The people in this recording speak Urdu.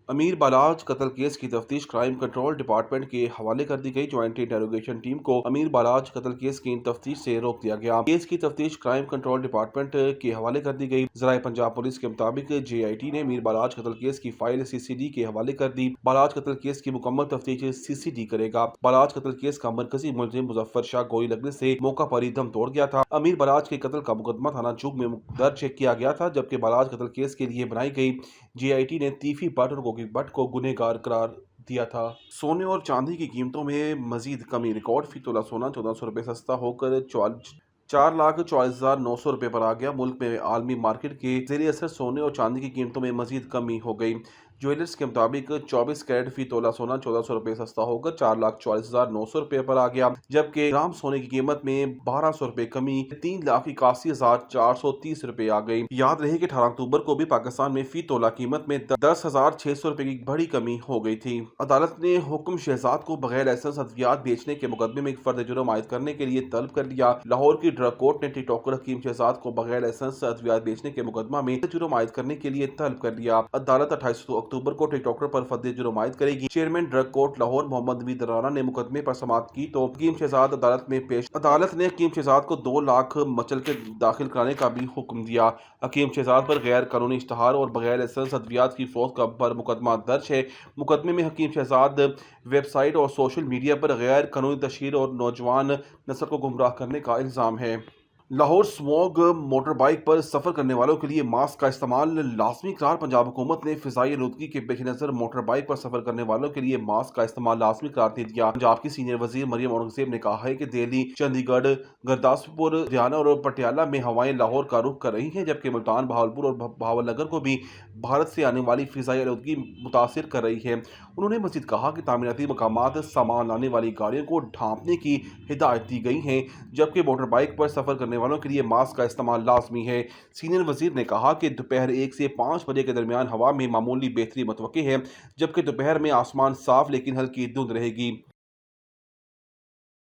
امیر بالاج قتل کیس کی تفتیش کرائم کنٹرول ڈپارٹمنٹ کے حوالے کر دی گئی۔ جوائنٹ انٹروگیشن ٹیم کو امیر بالاج قتل کیس کی تفتیش سے روک دیا گیا۔ کیس کی تفتیش کرائم کنٹرول ڈپارٹمنٹ کے حوالے کر دی گئی۔ ذرائع پنجاب پولیس کے مطابق JIT نے امیر بالاج قتل کیس کی فائل CCD کے حوالے کر دی۔ بالاج قتل کیس کی مکمل تفتیش CCD کرے گا۔ بالاج قتل کیس کا مرکزی ملزم مظفر شاہ گولی لگنے سے موقع پر ہی دم توڑ گیا تھا۔ امیر بالاج کے قتل کا مقدمہ تھانہ چوک میں درج کیا گیا تھا، جبکہ بالاج قتل کیس کے لیے بنائی گئی JIT نے تیفی بٹ اور گوگی بٹ کو گنہگار قرار دیا تھا۔ سونے اور چاندی کی قیمتوں میں مزید کمی۔ ریکارڈ فی تولہ سونا 1400 روپے سستا ہو کر 4,44,900 روپے پر آ گیا۔ ملک میں عالمی مارکیٹ کے زیر اثر سونے اور چاندی کی قیمتوں میں مزید کمی ہو گئی۔ جویلرز کے مطابق 24 کیرٹ فی تولہ سونا 1400 روپے سستا ہو کر 4,44,900 روپے پر آ گیا، جبکہ گرام سونے کی قیمت میں 1200 روپے کمی 3,81,430 روپے آ گئی۔ یاد رہے کہ 18 اکتوبر کو بھی پاکستان میں فی تولہ قیمت میں 10,600 روپے کی بڑی کمی ہو گئی تھی۔ عدالت نے حکم شہزاد کو بغیر لائسنس ادویات بیچنے کے مقدمے میں ایک فرد جرم عائد کرنے کے لیے طلب کر لیا۔ لاہور کی ڈرگ کورٹ نے ٹک ٹاکر حکیم شہزاد کو بغیر لائسنس ادویات بیچنے کے مقدمہ میں جرم عائد کرنے کے لیے طلب کر لیا۔ عدالت 28 اکتوبر کو ٹک ٹاکر پر فرد جرم عائد کرے گی۔ چیئرمین ڈرگ کورٹ لاہور محمد نوید رانا نے مقدمے پر سماعت کی تو حکیم شہزاد عدالت میں پیش۔ عدالت نے حکیم شہزاد کو 2 لاکھ مچلقے داخل کرانے کا بھی حکم دیا۔ حکیم شہزاد پر غیر قانونی اشتہار اور بغیر لائسنس ادویات کی فروخت پر مقدمہ درج ہے۔ مقدمے میں حکیم شہزاد ویب سائٹ اور سوشل میڈیا پر غیر قانونی تشہیر اور نوجوان نسل کو گمراہ کرنے کا الزام ہے۔ لاہور اسموگ موٹر بائیک پر سفر کرنے والوں کے لیے ماسک کا استعمال لازمی قرار۔ پنجاب حکومت نے فضائی آلودگی کے پیش نظر موٹر بائیک پر سفر کرنے والوں کے لیے ماسک کا استعمال لازمی قرار دے دیا۔ پنجاب کی سینئر وزیر مریم اورنگزیب نے کہا ہے کہ دہلی، چندی گڑھ، گرداسپور، لدھیانہ اور پٹیالہ میں ہوائیں لاہور کا رخ کر رہی ہیں، جبکہ ملتان، بہاولپور اور بھاول نگر کو بھی بھارت سے آنے والی فضائی آلودگی متاثر کر رہی ہے۔ انہوں نے مزید کہا کہ تعمیراتی مقامات سامان لانے والی گاڑیوں کو ڈھانپنے کی ہدایت دی گئی ہے، جبکہ موٹر بائیک پر سفر کرنے والوں کے لیے ماسک کا استعمال لازمی ہے۔ سینئر وزیر نے کہا کہ دوپہر 1 سے 5 بجے کے درمیان ہوا میں معمولی بہتری متوقع ہے، جبکہ دوپہر میں آسمان صاف لیکن ہلکی دھند رہے گی۔